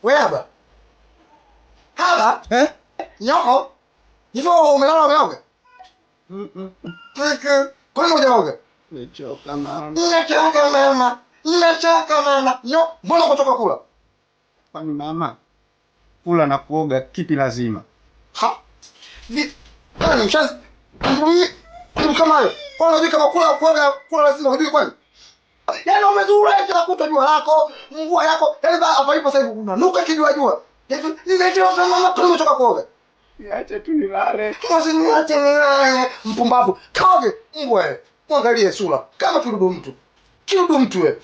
Wewe hapa. Hapa? Nyoko. Hivyo umelala? Kaka, kwa nini hujaoga? Nimechoka mama. Nimechoka mama. Mbona kutoka kula? Kwani mama, kula na kuoga kipi lazima? Ni mshazi. Kama hayo. Kwa nini kama kula lazima hujui kwani? Yaani umezura kila kutojua lako, mvua yako. Yaani hapa ipo sasa hivi unanuka kijua. Nimechoka mama, tumetoka kuoga. Niache tu nilale. Niache nilale. Mpumbavu. Kaoge mbwa wewe. Muangalie sura kama kidudu mtu. Kidudu mtu wewe.